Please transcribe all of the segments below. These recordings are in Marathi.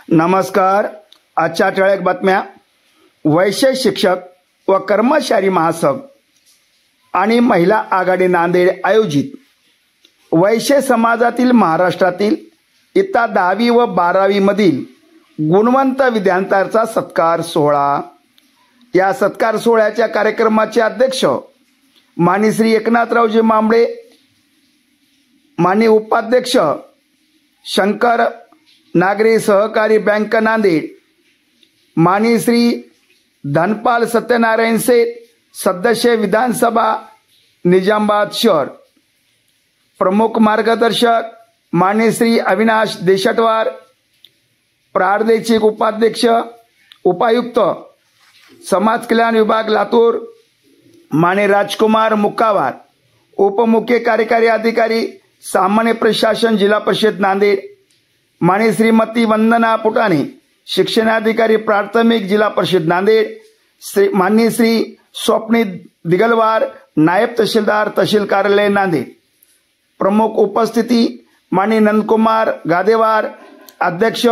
नमस्कार. आजच्या ठळक बातम्या. वैश्य शिक्षक व कर्मचारी महासंघ आणि महिला आघाडी नांदेड आयोजित वैश्य समाजातील महाराष्ट्रातील इयत्ता 10वी व 12वी मधील गुणवंत विद्यार्थ्यांचा सत्कार सोहळा. या सत्कार सोहळ्याच्या कार्यक्रमाचे अध्यक्ष माननीय श्री एकनाथरावजी मांबळे, माननीय उपाध्यक्ष शंकर नागरी सहकारी बँक नांदेड, माननीय श्री धनपाल सत्यनारायण सेठ, सदस्य विधानसभा निजामाबाद शहर. प्रमुख मार्गदर्शक माननीय श्री अविनाश देशटवार, प्रादेशिक उपाध्यक्ष उपायुक्त समाज कल्याण विभाग लातूर माननीय राजकुमार मुक्कावार, उपमुख्य कार्यकारी अधिकारी सामान्य प्रशासन जिल्हा परिषद नांदेड माननीय श्रीमती वंदना पुटाणे, शिक्षणाधिकारी प्राथमिक जिल्हा परिषद नांदेड, माननीय श्री स्वप्नी दिगलवार, नायब तहसीलदार तहसील कार्यालय नांदेड. प्रमुख उपस्थिती माननीय नंदकुमार गादेवार, अध्यक्ष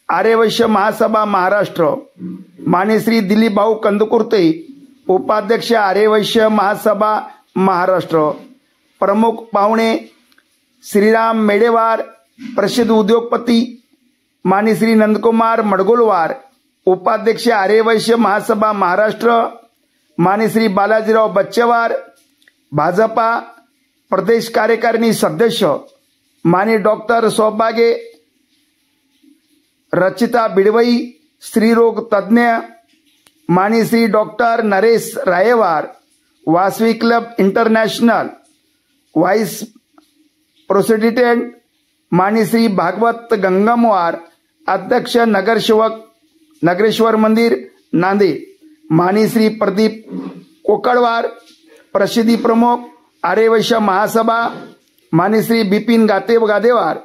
आर्यवैश्य महासभा महाराष्ट्र, माननीय श्री दिलीप भाऊ कंदकुर्ते, उपाध्यक्ष आर्यवैश्य महासभा महाराष्ट्र. प्रमुख पाहुणे श्रीराम मेडेवार, प्रसिद्ध उद्योगपती माननीय श्री नंदकुमार मडगुलवार, उपाध्यक्ष आर्यवैश्य महासभा महाराष्ट्र, माननीय श्री बालाजीराव बच्चेवार, भाजपा प्रदेश कार्यकारिणी सदस्य माननीय डॉक्टर सौभाग्य रचिता बिडवई, स्त्रीरोग तज्ञ माननीय Shri doctor Naresh Raiwar, Vasavi club international vice president माननीय श्री भागवत गंगमवार, अध्यक्ष नगरसेवक नगरेश्वर मंदिर नांदेड, माननीय श्री प्रदीप कोकळवार, प्रसिद्धी प्रमुख आर्यवैश्य महासभा, माननीय श्री बिपिन गादेवार,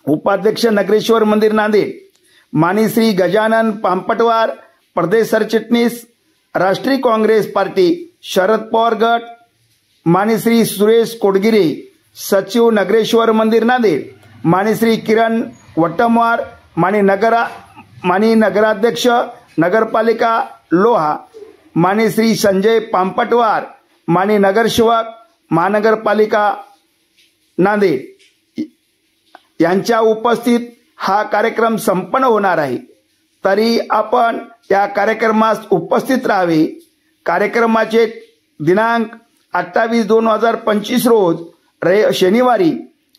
उपाध्यक्ष नगरेश्वर मंदिर नांदेड, माननीय श्री गजानन पांपटवार, प्रदेश सरचिटणीस राष्ट्रीय काँग्रेस पार्टी शरद पवार गट, माननीय श्री सुरेश कोडगिरे, सचिव नगरेश्वर मंदिर नांदेड, माननीय श्री किरण वट्टमवार, माननीय नगराध्यक्ष नगरपालिका लोहा, माननीय श्री संजय पांपटवार, माननीय नगरसेवक महानगरपालिका नांदेड यांच्या उपस्थित हा कार्यक्रम संपन्न होणार आहे. तरी आपण या कार्यक्रमास उपस्थित राहावे. कार्यक्रमाचे दिनांक 28/2/2025 रोज शनिवारी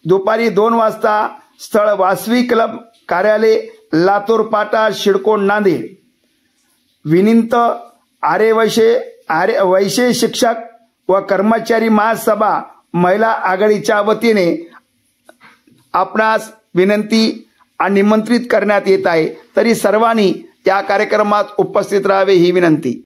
दुपारी 2 वाजता स्थळ वासवी क्लब कार्यालय लातूर पाटा शिडकोण नांदेड. विनीत वैश्य शिक्षक व कर्मचारी महासभा महिला आघाडीच्या वतीने आपणास विनंती आणि निमंत्रित करण्यात येत आहे. तरी सर्वांनी या कार्यक्रमात उपस्थित राहावे ही विनंती.